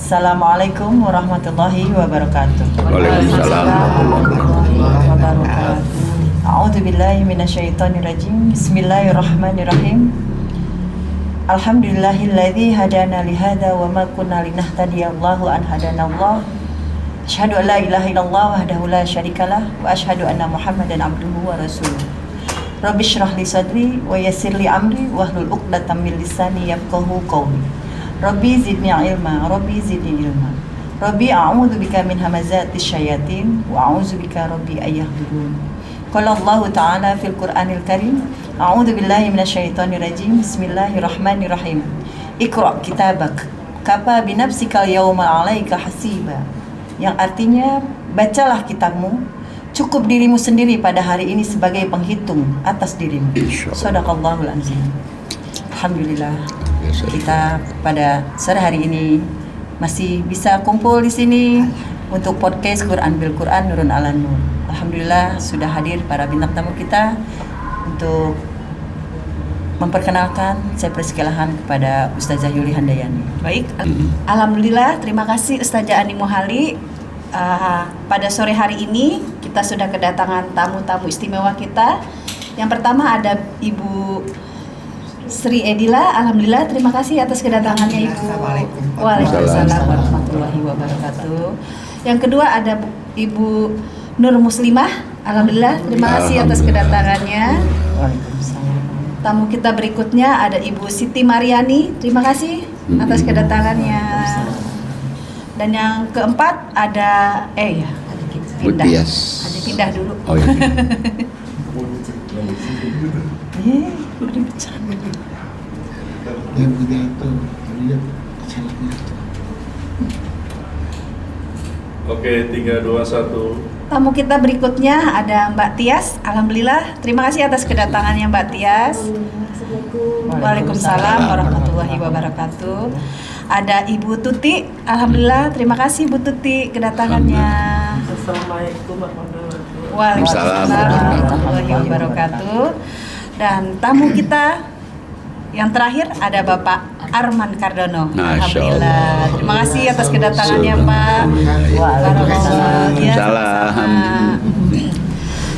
Assalamualaikum warahmatullahi wabarakatuh. Waalaikumsalam warahmatullahi wabarakatuh. A'udzubillahi minasyaitonirrajim. Bismillahirrahmanirrahim. Alhamdulillahilladzi hadana li hadza wa ma kunna linahtadiya Allahu an hadanallah. Asyhadu an la ilaha illallah wahdahu la syarikalah wa asyhadu anna Muhammadan abduhu wa rasuluh. Rabbi shrah li sadri wa yassir li amri wahlul 'uqdatam min lisani yafqahu qawli. Rabbi zidni ilma, Rabbi zidni ilma. Rabbi a'udzu bika min hamazati syayatin wa a'udzu bika Rabbi ayyahdurun. Qala Allah Ta'ala fil Qur'anil Karim, a'udzu billahi minasyaitonir rajim. Bismillahirrahmanirrahim. Iqra' kitabak, kafa bi nafsika al-yawma 'alaika hasiba. Yang artinya, bacalah kitabmu, cukup dirimu sendiri pada hari ini sebagai penghitung atas dirimu. Shadaqallahul azim. Alhamdulillah. Kita pada sore hari ini masih bisa kumpul di sini untuk podcast Quran bil Quran Nurun ala Nur. Alhamdulillah sudah hadir para bintang tamu kita untuk memperkenalkan. Saya persilakan kepada Ustazah Yuli Handayani. Baik, alhamdulillah, terima kasih Ustazah Ani Mohali. Pada sore hari ini kita sudah kedatangan tamu-tamu istimewa kita. Yang pertama ada Ibu Sri Edila. Alhamdulillah, terima kasih atas kedatangannya Ibu. Waalaikumsalam warahmatullahi wabarakatuh. Yang kedua ada Ibu Nur Muslimah. Alhamdulillah, terima kasih atas kedatangannya. Waalaikumsalam. Tamu kita berikutnya ada Ibu Siti Mariani. Terima kasih atas kedatangannya. Dan yang keempat ada pindah. Ada pindah dulu. Oh iya. Oke, 3, 2, 1. Tamu kita berikutnya ada Mbak Tias. Alhamdulillah, terima kasih atas kedatangannya Mbak Tias. Waalaikumsalam warahmatullahi wabarakatuh. Ada Ibu Tuti. Alhamdulillah, terima kasih Bu Tuti kedatangannya. Assalamualaikum warahmatullahi wabarakatuh. Waalaikumsalam warahmatullahi wabarakatuh. Dan tamu kita yang terakhir ada Bapak Arman Kardono. Alhamdulillah. Terima kasih atas kedatangannya Pak. Waalaikumsalam.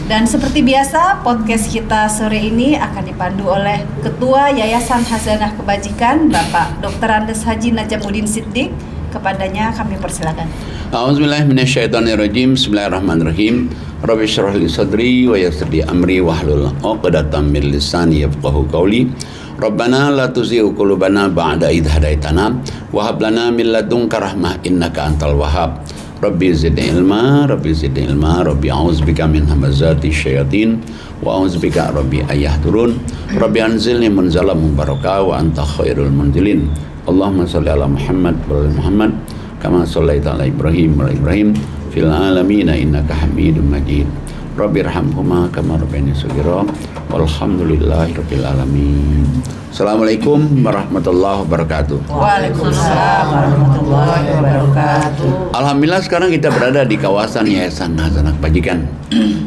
Dan seperti biasa, podcast kita sore ini akan dipandu oleh Ketua Yayasan Hazanah Kebajikan, Bapak Dr. Andes Haji Najamuddin Siddiq. Kepadanya kami persilakan. A'udzubillahi minasyaitonirrajim. Bismillahirrahmanirrahim. Rabbi shrah li sadri wa yassir li amri wahlul 'uqdatam min lisani yafqahu qawli. Rabbana la tuzigh qulubana ba'da idh hadaitana wa hab lana min ladunka rahmah innaka antal wahhab. Rabbi zidni ilma, Rabbi zidni ilma, Rabbi a'udzubika min hamazati syayatin wa a'udzubika Rabbi ayyahdurun. Rabbi anzilni munzalan mubarakah wa anta khairul munzilin. Allahumma shalli ala Muhammad wa ala Muhammad kama shallaita ala Ibrahim wa ala Ibrahim fil alamin innaka Hamidum Majid. Rabbi irhamhuma kama rabbayani shaghira walhamdulillahi rabbil alamin. Assalamualaikum warahmatullahi wabarakatuh. Waalaikumsalam warahmatullahi wabarakatuh. Alhamdulillah sekarang kita berada di kawasan Yayasan Hazanah Kebajikan.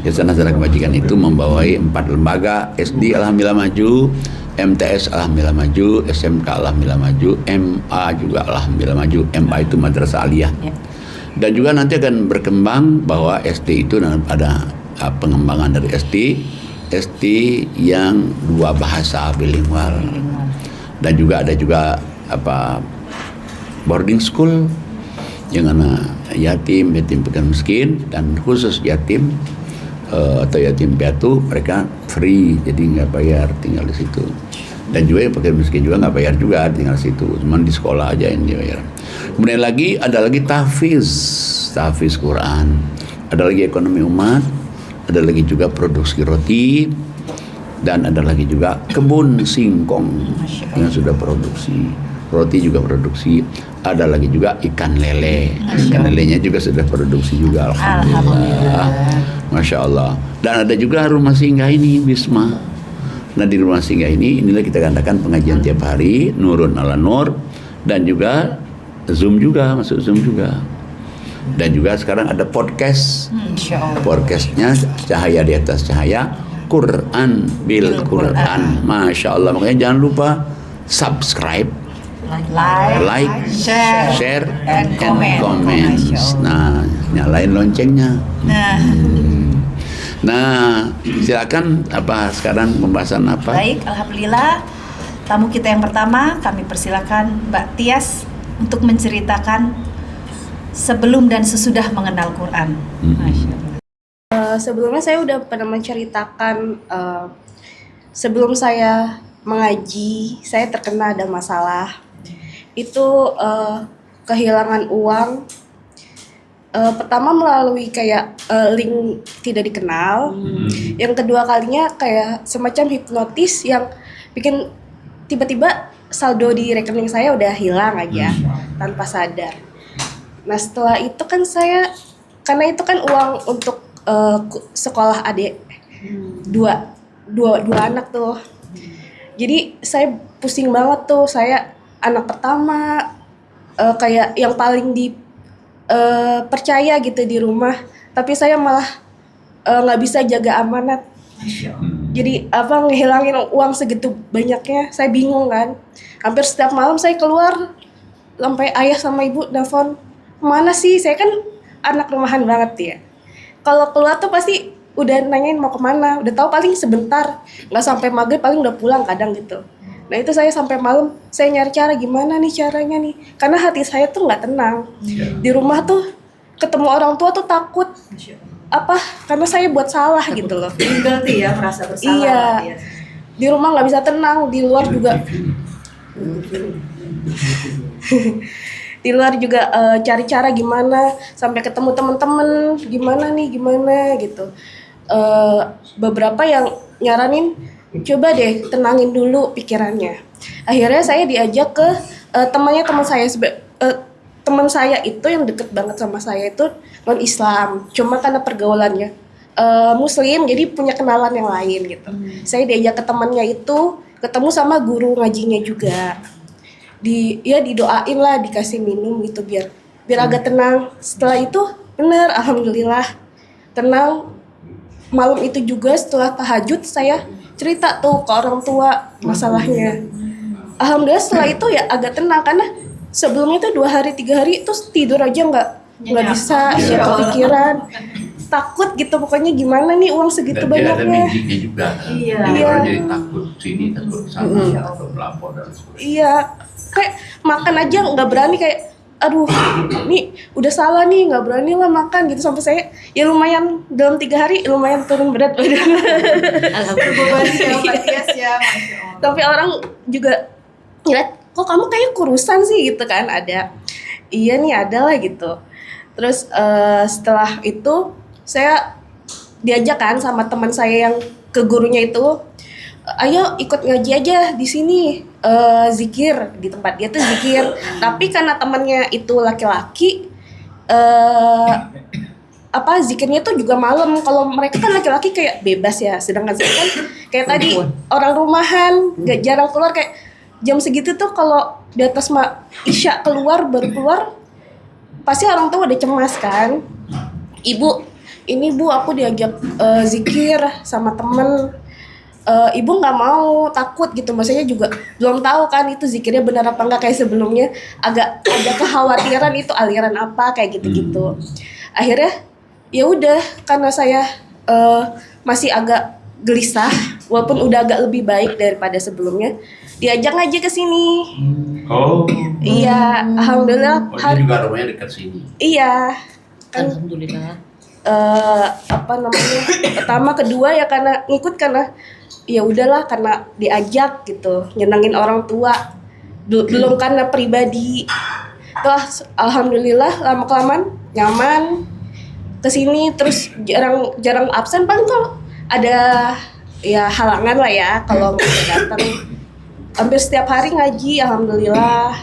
Yayasan Hazanah Kebajikan itu membawai 4 lembaga. SD alhamdulillah maju, MTS alhamdulillah maju, SMK alhamdulillah maju, MA juga alhamdulillah maju. MA itu Madrasah Aliyah. Dan juga nanti akan berkembang bahwa SD itu ada pengembangan dari SD yang 2 bahasa bilingual. Dan juga ada juga boarding school yang anak yatim piatu miskin, dan khusus yatim atau yatim piatu mereka free, jadi nggak bayar, tinggal di situ. Dan juga yang fakir miskin juga nggak bayar juga, tinggal di situ, cuman di sekolah aja yang dibayar. Kemudian ada lagi tahfiz Quran, ada lagi ekonomi umat, ada lagi juga produksi roti, dan ada lagi juga kebun singkong yang sudah produksi. Roti juga produksi, ada lagi juga ikan lele. Ikan lelenya juga sudah produksi juga, alhamdulillah. Masya Allah. Dan ada juga rumah singgah ini, Wisma. Nah, di rumah singgah inilah kita katakan pengajian tiap hari, Nurun ala Nur, dan juga Zoom juga, masuk Zoom juga. Dan juga sekarang ada podcast. Podcastnya Cahaya di Atas Cahaya, Quran bil Quran. Masya Allah. Makanya jangan lupa subscribe, like, share, and comment. comments. Nah, nyalain loncengnya. Nah, silakan apa sekarang pembahasan apa? Baik, alhamdulillah. Tamu kita yang pertama, kami persilakan Mbak Tias untuk menceritakan sebelum dan sesudah mengenal Quran. Masya Allah. Sebelumnya saya udah pernah menceritakan sebelum saya mengaji, saya terkena ada masalah. Itu kehilangan uang. Pertama melalui kayak link tidak dikenal. Yang kedua kalinya kayak semacam hipnotis yang bikin tiba-tiba saldo di rekening saya udah hilang aja tanpa sadar. Nah setelah itu kan saya, karena itu kan uang untuk sekolah adik, dua anak tuh. Jadi saya pusing banget tuh, saya anak pertama, kayak yang paling percaya gitu di rumah, tapi saya malah nggak bisa jaga amanat. Jadi ngehilangin uang segitu banyaknya, saya bingung kan. Hampir setiap malam saya keluar, sampai ayah sama ibu nelfon, mana sih? Saya kan anak rumahan banget ya. Kalau keluar tuh pasti udah nanyain mau kemana, udah tahu paling sebentar, nggak sampai maghrib paling udah pulang kadang gitu. Nah itu saya sampai malam, saya nyari cara gimana nih caranya nih, karena hati saya tuh nggak tenang. Di rumah tuh ketemu orang tua tuh takut, karena saya buat salah gitu loh. Guilty ya, merasa bersalah. Iya, di rumah nggak bisa tenang, di luar juga. Di luar juga cari cara gimana sampai ketemu teman-teman gimana gitu. Beberapa yang nyaranin coba deh tenangin dulu pikirannya. Akhirnya saya diajak ke teman saya. Teman saya itu yang deket banget sama saya itu non Islam, cuma karena pergaulannya Muslim jadi punya kenalan yang lain gitu. Saya diajak ke temannya itu, ketemu sama guru ngajinya juga. Didoain lah, dikasih minum gitu biar agak tenang. Setelah itu bener, alhamdulillah tenang. Malam itu juga setelah tahajud saya cerita tuh ke orang tua masalahnya. Alhamdulillah setelah itu ya agak tenang, karena sebelumnya tuh 2 hari 3 hari itu tidur aja nggak bisa, kepikiran, takut gitu pokoknya gimana nih uang segitu banyaknya. Ada magicnya juga. Iya. Orang jadi takut sini, takut sana, takut melapor dan sebagainya. Iya, kayak makan aja nggak berani, kayak aduh nih udah salah nih, nggak berani lah makan gitu. Sampai saya ya lumayan dalam 3 hari lumayan turun berat badan. Alhamdulillah. Tapi orang juga ngeliat, kok kamu kayak kurusan sih gitu kan. Ada, iya nih ada lah gitu. Terus setelah itu saya diajak kan sama teman saya yang ke gurunya itu, ayo ikut ngaji aja di sini, zikir di tempat dia tuh zikir. Tapi karena temannya itu laki-laki, zikirnya tuh juga malam. Kalau mereka kan laki-laki kayak bebas ya, sedangkan saya kan kayak tadi orang rumahan, nggak jarang keluar. Kayak jam segitu tuh kalau di atas isya baru keluar, pasti orang tua udah cemas kan. Ibu, ini bu aku diajak zikir sama temen. Ibu nggak mau, takut gitu. Maksudnya juga belum tahu kan itu zikirnya benar apa enggak, kayak sebelumnya agak ada kekhawatiran itu aliran apa kayak gitu-gitu. Akhirnya ya udah, karena saya masih agak gelisah walaupun udah agak lebih baik daripada sebelumnya, diajak ngaji ke sini. Oh. Iya, alhamdulillah. Ini juga rumahnya dekat sini. Iya. Kan, Alhamdulillah. pertama kedua ya karena ngikut, karena ya udahlah karena diajak gitu, nyenengin orang tua, belum karena pribadi. Tuh alhamdulillah lama kelamaan nyaman kesini. Terus jarang absen, paling kalau ada ya halangan lah ya kalau nggak datang. Hampir setiap hari ngaji, alhamdulillah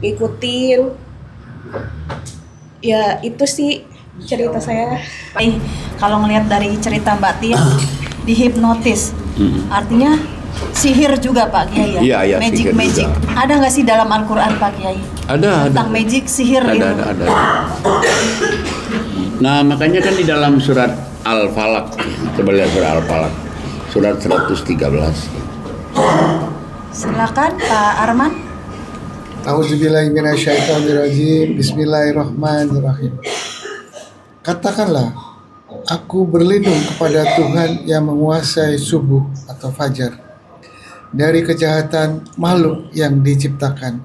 ngikutin. Ya itu sih cerita saya. Kalau ngelihat dari cerita Mbak Tia, dihipnotis, artinya sihir juga Pak Kiai ya? Iya, magic. sihir juga. Ada nggak sih dalam Al-Quran Pak Kiai? Ada. Tentang magic, sihir itu? Ada. Nah makanya kan di dalam surat Al-Falaq, coba lihat surat Al-Falaq, surat 113. Silakan Pak Arman. A'udzubillahi minasyaitonirrajim. Bismillahirrahmanirrahim. Katakanlah, aku berlindung kepada Tuhan yang menguasai subuh atau fajar, dari kejahatan makhluk yang diciptakan,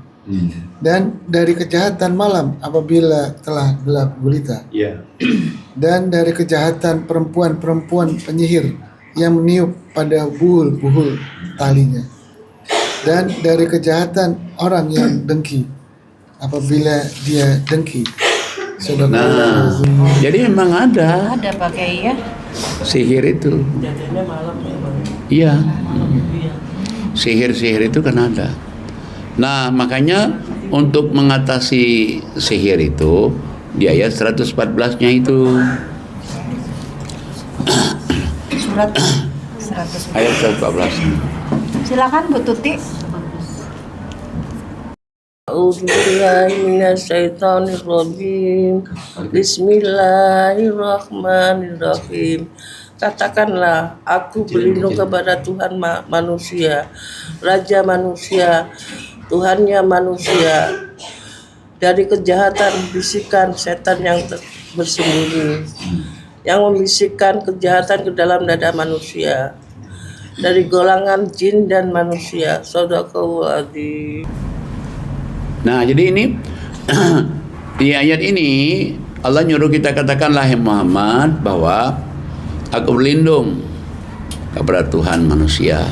dan dari kejahatan malam apabila telah gelap gulita, dan dari kejahatan perempuan-perempuan penyihir yang meniup pada buhul-buhul talinya, dan dari kejahatan orang yang dengki apabila dia dengki. Nah, jadi memang ada Ada pakai ya. sihir itu. Jadinya malam ya Bang. Iya, Iya. sihir-sihir itu kan ada. Nah, makanya untuk mengatasi sihir itu di ayat 114-nya itu. Surat 100. Ayat 114. Silakan Bu Tuti. A'udzubillahiminasyaitonirrajim. Bismillahirrahmanirrahim. Katakanlah, aku berlindung kepada Tuhan manusia, Raja manusia, Tuhannya manusia, dari kejahatan bisikan setan yang bersembunyi, yang membisikkan kejahatan ke dalam dada manusia, dari golongan jin dan manusia. Shadaqallahu adzim. Nah, jadi ini di ayat ini Allah nyuruh kita katakanlah ya Muhammad bahwa aku berlindung kepada Tuhan manusia,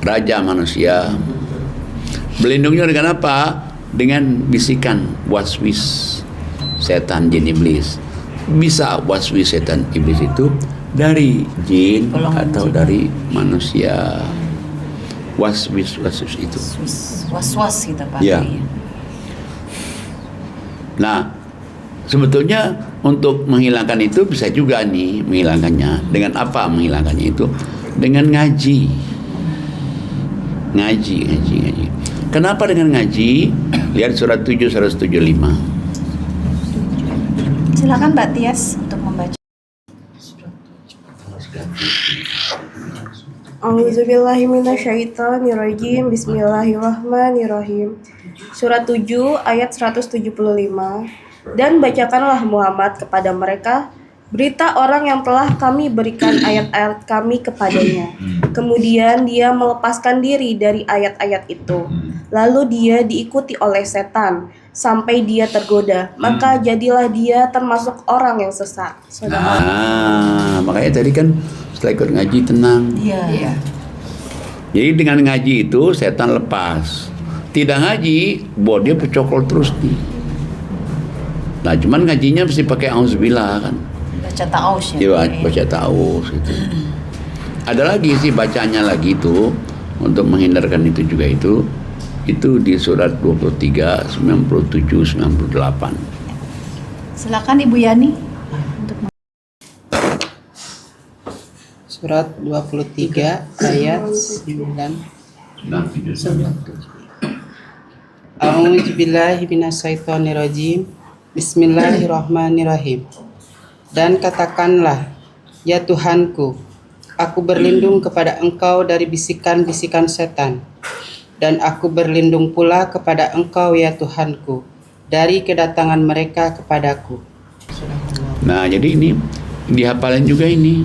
Raja manusia. Berlindungnya dengan apa? Dengan bisikan waswis setan jin iblis. Bisa waswis setan iblis itu dari jin atau dari manusia. Waswis itu. Was-was kita pakai. Ya. Nah, sebetulnya untuk menghilangkan itu bisa juga nih menghilangkannya. Dengan apa menghilangkannya itu? Dengan ngaji. Ngaji. Kenapa dengan ngaji? Lihat surat 7 175. Silakan Mbak Tias untuk membaca. A'udzubillahiminasyaitonirrajim. Bismillahirrahmanirrahim. Surat 7 ayat 175. Dan bacakanlah Muhammad kepada mereka berita orang yang telah kami berikan ayat-ayat kami kepadanya. Kemudian dia melepaskan diri dari ayat-ayat itu. Lalu dia diikuti oleh setan sampai dia tergoda. Maka jadilah dia termasuk orang yang sesat. Nah, makanya tadi kan setelah ikut ngaji tenang. Iya. Jadi dengan ngaji itu setan lepas. Tidak ngaji, buat dia pecokol terus nih. Nah, cuman ngajinya mesti pakai auzubillah kan. Baca ta'awus ya. Iya, baca ta'awus gitu. Ada lagi sih bacanya lagi itu untuk menghindarkan itu juga itu di surat 23, 97, 98. Silakan Ibu Yani untuk Surat 23 ayat 9. A'udzubillahi minasyaitonirrajim. Bismillahirrahmanirrahim. Dan katakanlah, ya Tuhanku, aku berlindung kepada Engkau dari bisikan-bisikan setan. Dan aku berlindung pula kepada Engkau ya Tuhanku dari kedatangan mereka kepadaku. Nah, jadi ini dihafalin juga ini.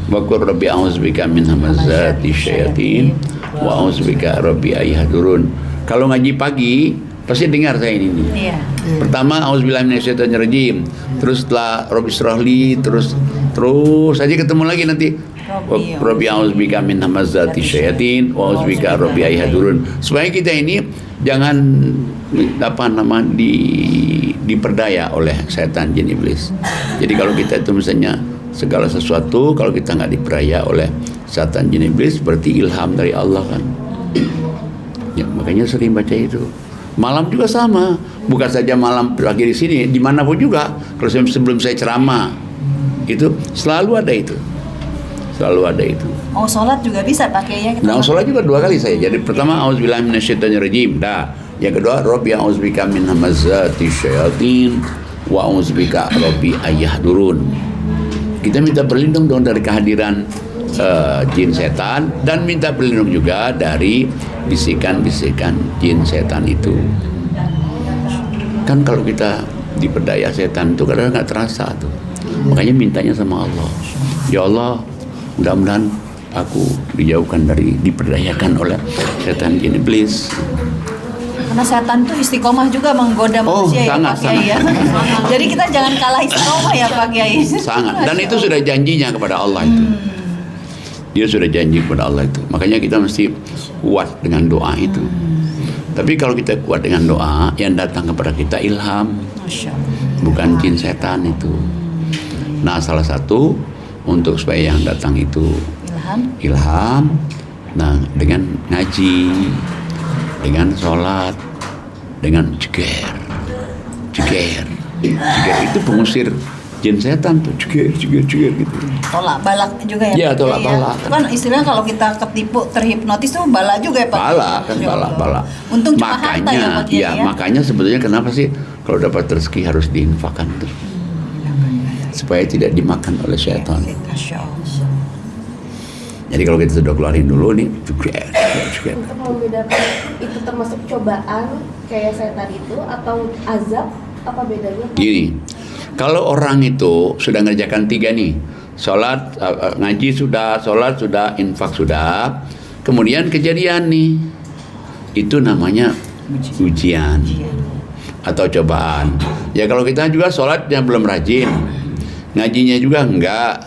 Wa qur rabbi a'udzubika min hamazati syayatin wa a'udzubika rabbi ayahdurun. Kalau ngaji pagi pasti dengar saya ini nih. Iya. Pertama auzubillahi minasyaitonirrajim, terus setelah rabbi syrahli, terus aja ketemu lagi nanti rabbi a'udzubika min hamazati syayatin wa a'udzubika rabbi ayahdurun. Supaya kita ini jangan diperdaya oleh setan jin iblis. Jadi kalau kita itu misalnya segala sesuatu kalau kita nggak diperdaya oleh setan jin iblis berarti ilham dari Allah kan. Ya, makanya sering baca itu. Malam juga sama, bukan saja malam pagi di sini, dimanapun juga. Kalau sebelum saya ceramah, itu selalu ada itu. mau sholat juga bisa pakai ya. Nah, sholat juga 2 kali saya. Jadi pertama auzubillahi minasyaitonirrajim. Yang kedua rabbi a'udzubika min hamazati syayatin wa a'udzubika rabbi ayahdurun. Kita minta berlindung dong dari kehadiran jin setan, dan minta berlindung juga dari bisikan-bisikan jin setan itu. Kan kalau kita diperdaya setan itu kadang nggak terasa tuh. Makanya mintanya sama Allah. Ya Allah, mudah-mudahan aku dijauhkan dari diperdayakan oleh setan jin iblis. Karena setan tuh istiqomah juga menggoda manusia ya sangat, Pak Kiai ya. Jadi kita jangan kalah istiqomah ya Pak Kiai. Sangat. Dan itu sudah janjinya kepada Allah itu. Dia sudah janji kepada Allah itu. Makanya kita mesti kuat dengan doa itu. Tapi kalau kita kuat dengan doa, yang datang kepada kita ilham, bukan jin setan itu. Nah, salah satu untuk supaya yang datang itu ilham, nah dengan ngaji, dengan sholat, dengan jeger itu pengusir jin setan tuh, jeger gitu. Tolak balak juga ya. Iya, Pak tolak Kiai balak. Itu kan istilahnya kalau kita ketipu, terhipnotis tuh bala juga ya Pak. Bala. Untung cuma harta ya Pak Kiai ya. Makanya sebetulnya kenapa sih kalau dapat rezeki harus diinfakkan tuh, supaya tidak dimakan oleh setan. Masya Allah. Jadi kalau kita sudah keluarin dulu nih, jeger. Untuk membedakan itu termasuk cobaan kayak setan itu atau azab, apa bedanya? Gini, kalau orang itu sudah ngerjakan 3 nih, sholat, ngaji sudah, sholat sudah, infak sudah, kemudian kejadian nih, itu namanya ujian atau cobaan. Ya kalau kita juga sholatnya belum rajin, ngajinya juga enggak,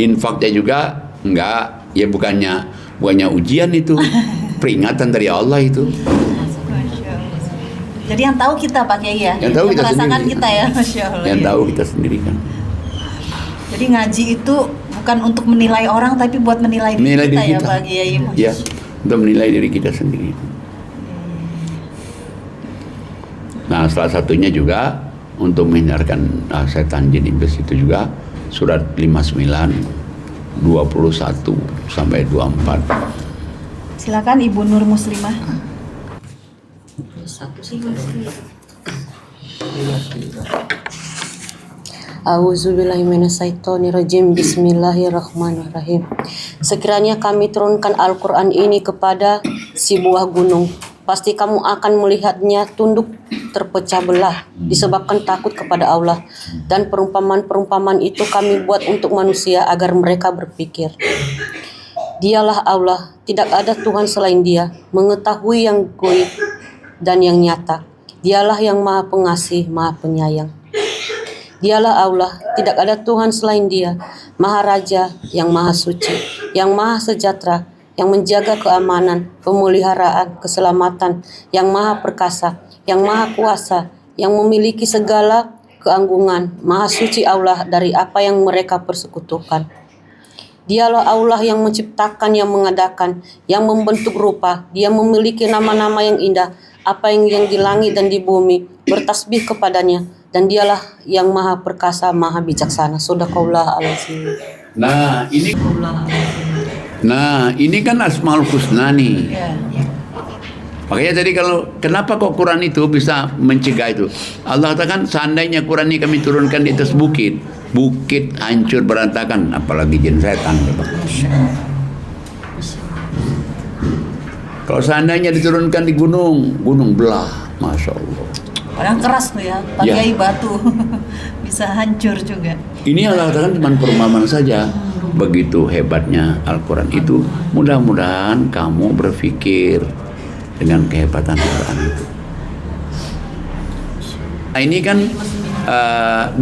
infaknya juga enggak, ya bukannya ujian itu, peringatan dari Allah itu. Jadi yang tahu kita Pak Kiai ya. Yang tahu kita merasakan sendiri. kita ya, Masya Allah. Yang ya. tahu kita sendiri kan. Jadi ngaji itu bukan untuk menilai orang, tapi buat menilai diri kita ya Pak Kiai. Ya, untuk menilai diri kita sendiri. Nah, salah satunya juga untuk menghindarkan setan jin iblis itu juga surat 59 21 sampai 24. Silakan Ibu Nur Muslimah. A'udzubillahiminasyaitonirrajim. Bismillahirrahmanirrahim. Sekiranya kami turunkan Al-Quran ini kepada sebuah gunung, pasti kamu akan melihatnya tunduk terpecah belah disebabkan takut kepada Allah. Dan perumpamaan-perumpamaan itu kami buat untuk manusia agar mereka berpikir. Dialah Allah, tidak ada Tuhan selain Dia, mengetahui yang gaib dan yang nyata. Dialah yang Maha Pengasih, Maha Penyayang. Dialah Allah, tidak ada Tuhan selain Dia, Maha Raja, yang Maha Suci, yang Maha Sejahtera, yang menjaga keamanan, pemeliharaan, keselamatan, yang Maha Perkasa, yang Maha Kuasa, yang memiliki segala keagungan. Maha Suci Allah dari apa yang mereka persekutukan. Dialah Allah yang menciptakan, yang mengadakan, yang membentuk rupa. Dia memiliki nama-nama yang indah. Apa yang di langit dan di bumi bertasbih kepadanya. Dan dialah yang Maha Perkasa, Maha Bijaksana. Shadaqallahu al-azim. Nah, ini kan Asmaul Husna nih. Makanya tadi kenapa kok Quran itu bisa mencegah itu? Allah katakan seandainya Quran ini kami turunkan di atas bukit hancur berantakan, apalagi jin setan. Kalau seandainya diturunkan di gunung belah, Masya Allah. Padahal keras tuh ya, Pak Kiai batu bisa hancur juga. Ini Allah katakan cuma perumpamaan saja. Begitu hebatnya Al-Quran itu. Mudah-mudahan kamu berpikir dengan kehebatan Al-Quran itu. Nah, ini kan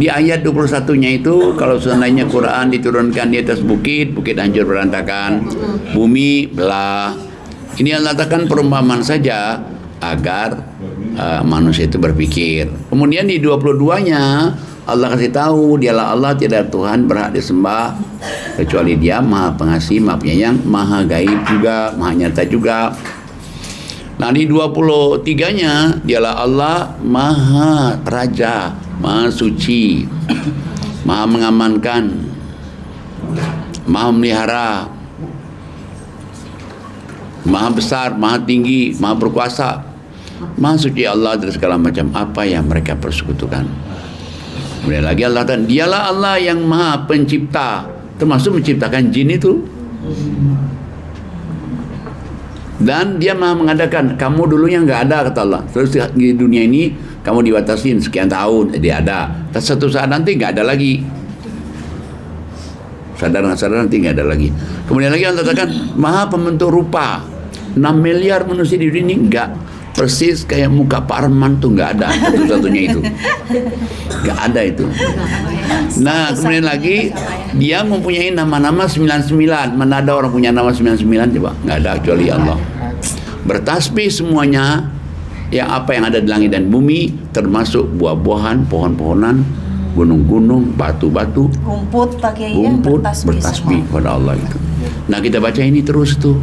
di ayat 21-nya itu, kalau seandainya Quran diturunkan di atas bukit hancur berantakan, bumi belah. Ini Allah katakan perumpamaan saja agar manusia itu berpikir. Kemudian di 22-nya Allah kasih tahu dialah Allah, tidak Tuhan berhak disembah kecuali Dia, Maha Pengasih, Maha Penyayang, Maha Gaib juga, Maha Nyata juga. Nah di 23-nya dialah Allah Maha Raja, Maha Suci, Maha Mengamankan, Maha Memelihara, Maha Besar, Maha Tinggi, Maha Berkuasa. Maha Suci Allah dari segala macam apa yang mereka persekutukan. Kemudian lagi Allah kata, dialah Allah yang Maha Pencipta, termasuk menciptakan jin itu. Dan dia maha mengadakan. Kamu dulunya nggak ada, kata Allah. Terus di dunia ini kamu dibatasin sekian tahun, dia ada. Tapi satu saat nanti nggak ada lagi. Sadar nggak sadar nanti nggak ada lagi. Kemudian lagi Allah katakan maha pembentuk rupa. 6 miliar manusia di dunia ini nggak persis kayak muka Pak Arman tuh, nggak ada satu-satunya itu, nggak ada itu. Nah kemudian lagi dia mempunyai nama-nama 99. Mana ada orang punya nama 99 coba? Nggak ada kecuali Allah. Bertasbih semuanya yang apa yang ada di langit dan bumi, termasuk buah-buahan, pohon-pohonan, gunung-gunung, batu-batu, Rumput pakai rumput bertasbih pada Allah itu. Nah kita baca ini terus tuh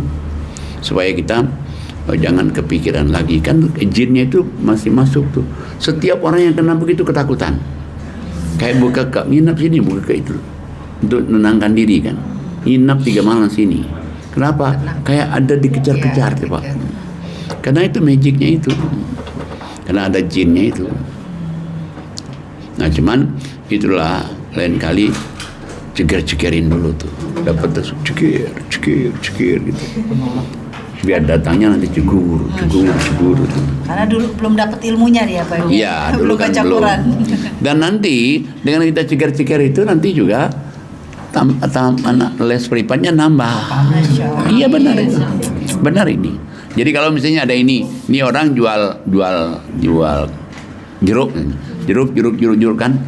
supaya kita jangan kepikiran lagi, kan jinnya itu masih masuk tuh. Setiap orang yang kena begitu ketakutan, kayak buka ke nginap sini, buka ke itu untuk menenangkan diri kan, nginap 3 malam sini. Kenapa? Kayak ada dikejar-kejar tuh Pak, karena itu magicnya itu, karena ada jinnya itu. Nah cuman itulah lain kali ceger-cegerin dulu tuh, dapat ceger gitu, biar datangnya nanti cegur tuh. Karena dulu belum dapat ilmunya dia Pak. Iya, dulu kan baca belum. Quran. Dan nanti dengan kita ceger-ceger itu nanti juga les privatnya nambah. Iya benar itu. Benar ini. Jadi kalau misalnya ada ini orang jual jeruk kan.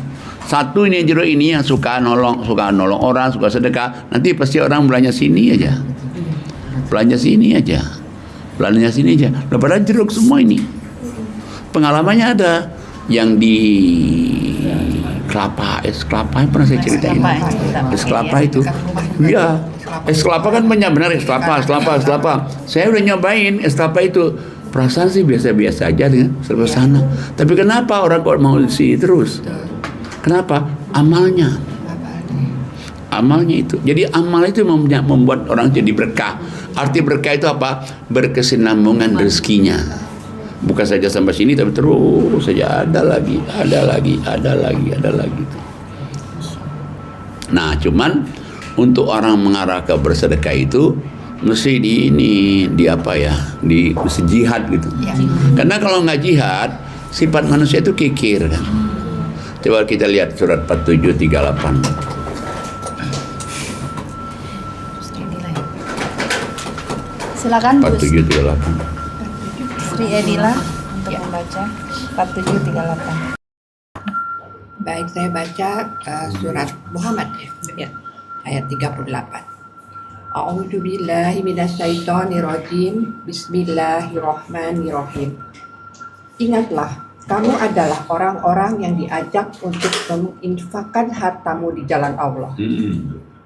Satu ini jeruk ini yang suka nolong orang, suka sedekah. Nanti pasti orang belanja sini aja. Belanja sini aja. Nah, padahal jeruk semua ini. Pengalamannya ada yang di es kelapa pernah saya ceritain. Es kelapa itu. Iya. Es kelapa kan banyak benar es kelapa. Saya udah nyobain es kelapa itu. Perasaan sih biasa-biasa aja dengan serba sana. Tapi kenapa orang kok mau di sini terus? Kenapa? Amalnya itu. Jadi amal itu membuat orang jadi berkah. Arti berkah itu apa? Berkesinambungan rezekinya. Bukan saja sampai sini, tapi terus saja ada lagi. Nah, cuman untuk orang mengarah ke bersedekah itu mesti mesti jihad gitu. Karena kalau nggak jihad, sifat manusia itu kikir kan. Coba kita lihat surat 4738. Silakan Bu 4738. Sri Edila untuk membaca 4738. Baik, saya baca surat Muhammad ya, ayat 38. A'udzubillahi minasyaitonirrajim. Bismillahirrahmanirrahim. Ingatlah, kamu adalah orang-orang yang diajak untuk menginfakkan hartamu di jalan Allah.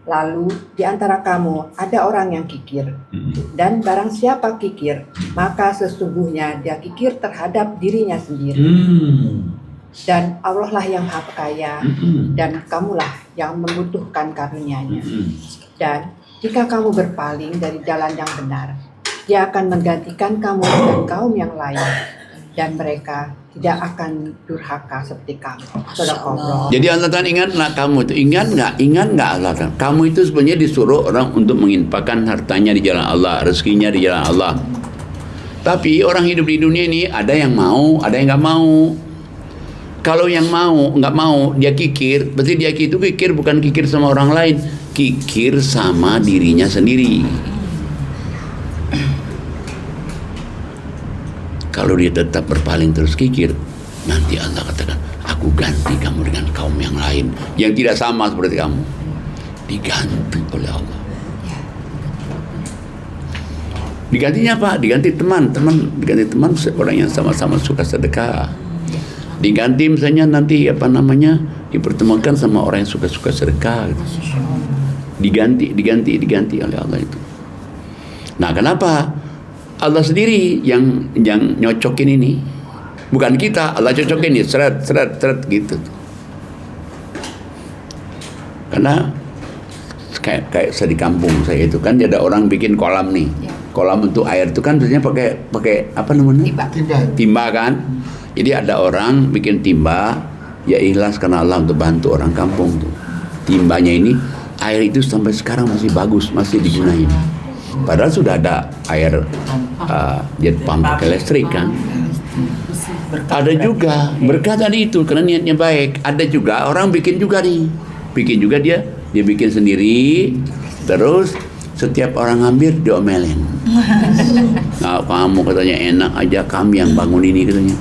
Lalu di antara kamu ada orang yang kikir. Dan barang siapa kikir, maka sesungguhnya dia kikir terhadap dirinya sendiri. Dan Allah lah yang maha kaya, dan kamulah yang membutuhkan karunia-Nya. Dan jika kamu berpaling dari jalan yang benar, Dia akan menggantikan kamu dengan kaum yang lain, dan mereka tidak akan durhaka seperti kamu. Sadaqallah. Jadi Allah Ta'ala ingatlah kamu itu. Ingat nggak Allah Ta'ala? Kamu itu sebenarnya disuruh orang untuk menginfakkan hartanya di jalan Allah, rezekinya di jalan Allah. Tapi orang hidup di dunia ini ada yang mau, ada yang nggak mau. Kalau yang nggak mau, dia kikir. Berarti dia itu kikir bukan kikir sama orang lain, kikir sama dirinya sendiri. Kalau dia tetap berpaling terus kikir, nanti Allah katakan, aku ganti kamu dengan kaum yang lain yang tidak sama seperti kamu. Diganti oleh Allah. Digantinya apa? Diganti teman, orang yang sama-sama suka sedekah. Diganti misalnya nanti dipertemukan sama orang yang suka sedekah. Diganti oleh Allah itu. Nah, kenapa? Allah sendiri yang nyocokin ini, bukan kita. Allah cocokin ini seret gitu. Karena kayak saya di kampung saya itu kan ada orang bikin kolam nih. Kolam untuk air itu kan biasanya pakai apa namanya? Timba kan. Jadi ada orang bikin timba, ya ikhlas karena Allah untuk bantu orang kampung tuh. Timbanya ini air itu sampai sekarang masih bagus, masih digunain. Padahal sudah ada air jet pump pakai listrik kan. Ada juga berkat tadi itu karena niatnya baik. Ada juga orang bikin juga dia bikin sendiri, terus setiap orang ngambil diomelin. Nah, kamu katanya enak aja, kami yang bangun ini katanya.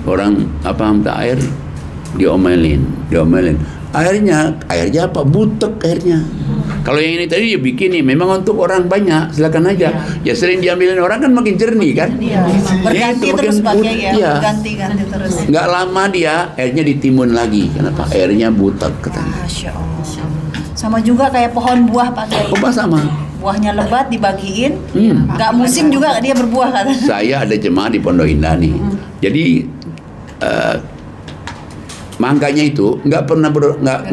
Orang minta air diomelin. Airnya apa? Butek airnya. Kalau yang ini tadi dia bikin nih, memang untuk orang banyak, silakan aja. Ya sering diambilin orang kan makin jernih kan. Berganti itu, terus pakai ya. Ganti terus. Nggak lama dia airnya ditimbun lagi. Kenapa? Airnya butek katanya. Masya Allah. Sama juga kayak pohon buah Pak Kiai. Apa sama? Buahnya lebat dibagiin, nggak musim juga dia berbuah katanya. Saya ada jemaah di Pondok Indah nih. Jadi mangganya itu nggak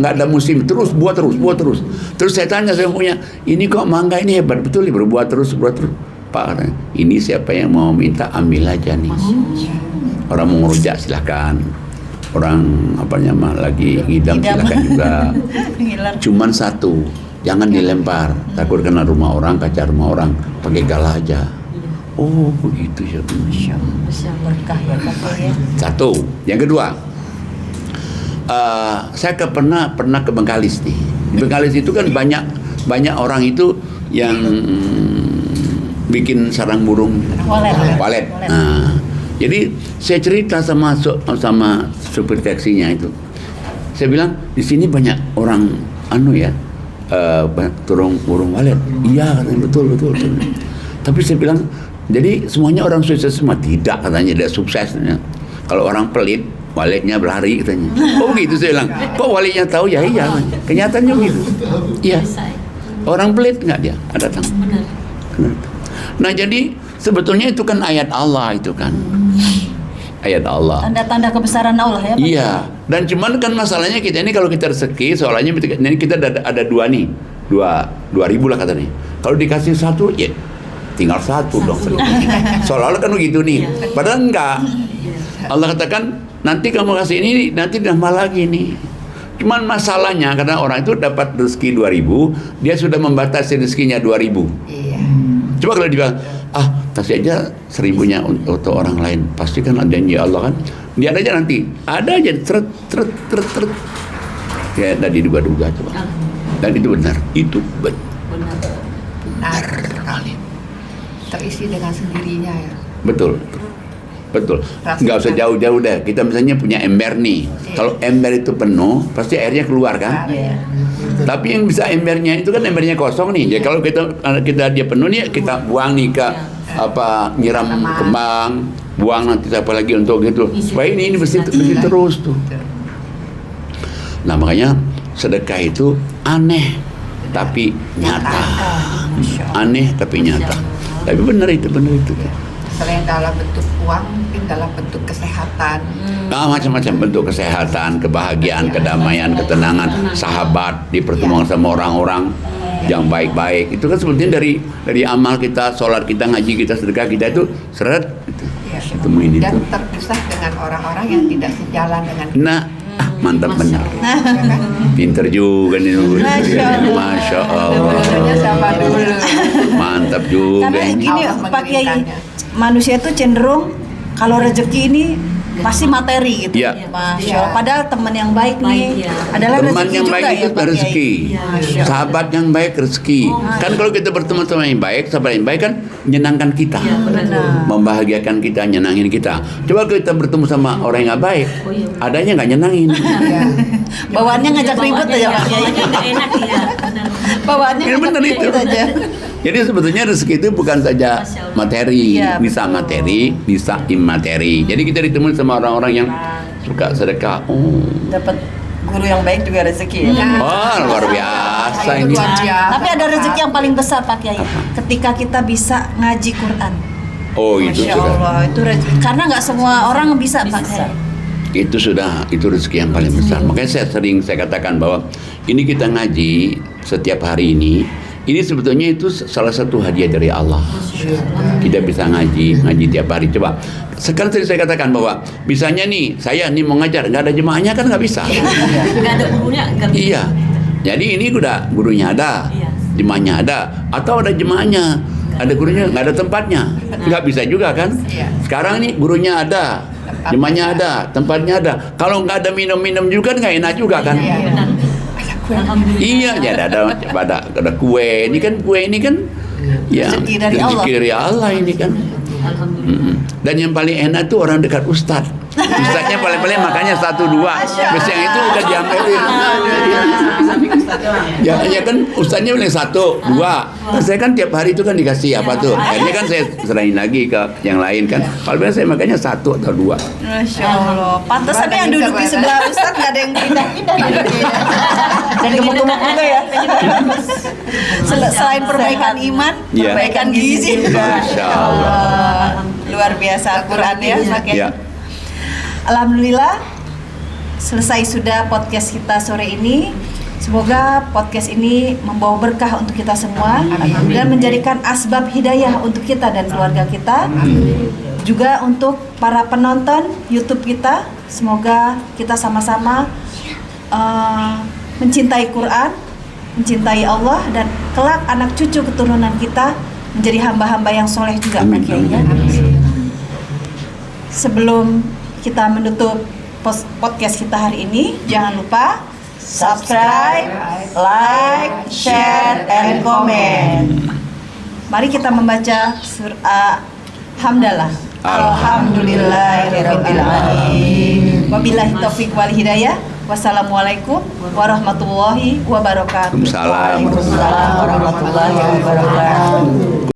ada musim, terus buah terus. Terus saya tanya, saya punya, ini kok mangga ini hebat betul, berbuah terus. Pak katanya, ini siapa yang mau minta ambil aja nih. Orang mau ngerujak silakan. Orang lagi ngidam silakan juga. Cuman satu, jangan dilempar, takut kena rumah orang, kaca rumah orang, pakai galah aja. Oh begitu ya. Berkah ya Pak Kiai. Satu, yang kedua. Saya pernah ke Bengkalis nih. Di Bengkalis itu kan banyak orang itu yang bikin sarang burung walet. Nah, jadi saya cerita sama supir taksinya itu. Saya bilang di sini banyak orang turun burung walet. Iya katanya betul. Tapi saya bilang jadi semuanya orang sukses semua, tidak katanya, tidak suksesnya. Kalau orang pelit, waletnya berlari katanya. Oh gitu, saya bilang. Kok waletnya tahu? Ya iya, kenyataannya gitu. Iya. Orang pelit nggak dia? Ada datang. Nah jadi sebetulnya itu kan ayat Allah itu kan. Ayat Allah. Tanda-tanda kebesaran Allah ya Pak? Iya. Dan cuman kan masalahnya kita ini kalau kita rezeki, soalnya ini kita ada dua nih. 2.000 lah katanya. Kalau dikasih satu, ya tinggal satu dong. Seolah-olah kan begitu nih. Padahal enggak. Allah katakan, nanti kamu kasih ini, nanti nambah lagi nih. Cuman masalahnya karena orang itu dapat rezeki 2.000, dia sudah membatasi rezekinya 2.000. Iya. Coba kalau dia kasih aja 1.000-nya untuk orang lain, pasti kan ada janji Allah kan. Dia ada aja nanti, ada aja tret. Ya tadi duga-duga coba. Dan itu benar, benar sekali. Terisi dengan sendirinya ya. Betul. Nggak usah jauh-jauh deh. Kita misalnya punya ember nih. Kalau ember itu penuh, pasti airnya keluar kan? Tapi yang bisa embernya itu kan embernya kosong nih. Jadi kalau kita dia penuh nih, kita buang nih ke nyiram kembang, buang nanti apa lagi untuk gitu. Supaya ini bersih terus tuh. Nah makanya sedekah itu aneh tapi nyata. Aneh tapi nyata. Tapi benar itu. Selain dalam bentuk uang, mungkin dalam bentuk kesehatan. Macam-macam bentuk kesehatan, kebahagiaan, kedamaian, ketenangan, sahabat, dipertemukan sama orang-orang yang baik-baik. Itu kan sebetulnya dari amal kita, sholat kita, ngaji kita, sedekah kita itu seret. Temuin itu. Dan terpisah dengan orang-orang yang tidak sejalan dengan kita. Nah, mantap benar. Pinter juga nih. Masya Allah. Mantap juga. Karena gini Pak Kiai, manusia itu cenderung kalau rezeki ini pasti materi gitu. Ya. Masya Allah. Padahal teman yang baik nih adalah teman rezeki yang juga baik ya itu Pak Kiai. rezeki. Sahabat yang baik rezeki. Kan kalau kita bertemu teman yang baik, sahabat yang baik kan menyenangkan kita, membahagiakan kita, nyenangin kita. Coba kalau kita bertemu sama orang yang nggak baik, adanya nggak nyenangin. Bawaannya ngajak ribut aja Pak Kiai. Enak ya. Bawaannya Ya, bener ngajak itu. ribut aja. Jadi sebetulnya rezeki itu bukan saja materi, Iya, bisa materi, bisa imateri. Jadi kita ditemui sama orang-orang yang suka sedekah. Dapat guru yang baik juga rezeki ya. Luar biasa ini. Tapi ada rezeki yang paling besar Pak Kiai, ketika kita bisa ngaji Quran. Oh itu Masya sudah. Allah, itu rezeki. Karena nggak semua orang bisa Pak Kiai. Itu rezeki yang paling besar. Makanya saya katakan bahwa ini kita ngaji setiap hari ini sebetulnya itu salah satu hadiah dari Allah. Kita bisa ngaji tiap hari. Coba sekarang tadi saya katakan bahwa misalnya nih saya nih mau ngajar, nggak ada jemaahnya kan nggak bisa. Nggak ada gurunya, nggak bisa. Iya. Jadi ini udah gurunya ada, Iya. jemaahnya ada, atau ada jemaahnya, ada gurunya nggak ada tempatnya, nggak bisa juga kan? Iya. Sekarang ini gurunya ada, jemaahnya ada, tempatnya ada. Kalau nggak ada minum-minum juga nggak enak juga kan? Iya, jadi ada kue. Ini kan kue ini kan, ya Rezeki dari Allah. rezeki dari Allah ini kan. Dan yang paling enak tuh orang dekat ustadz. Ustadznya paling-paling makanya 1, 2. Biasanya yang itu udah diambilin. Ya kan ustadznya paling 1, 2. Nah, saya kan tiap hari itu kan dikasih apa tuh. Akhirnya kan saya serahin lagi ke yang lain kan. Kalau biasa saya makanya 1 atau 2. Masya Allah. Pantesan yang duduk di sebelah Ustadz nggak ada yang pindah-pindah duduknya. Dan gemuk-gemuk juga ya. Selain perbaikan iman, Iya. perbaikan gizi juga. Masya Allah. Luar biasa Al-Quran ya. Makin. Ya. Alhamdulillah selesai sudah podcast kita sore ini. Semoga podcast ini membawa berkah untuk kita semua dan menjadikan asbab hidayah untuk kita dan keluarga kita. Juga untuk para penonton YouTube kita, semoga kita sama-sama mencintai Quran, mencintai Allah, dan kelak anak cucu keturunan kita menjadi hamba-hamba yang soleh juga. Amin, Pak Kiai, ya. Sebelum kita menutup podcast kita hari ini, jangan lupa subscribe, like, share, and comment. Mari kita membaca surah Hamdalah. Alhamdulillahirabbil alamin. Wabillahi taufik wal hidayah. Wassalamualaikum warahmatullahi wabarakatuh. Waalaikumsalam. Waalaikumsalam warahmatullahi wabarakatuh.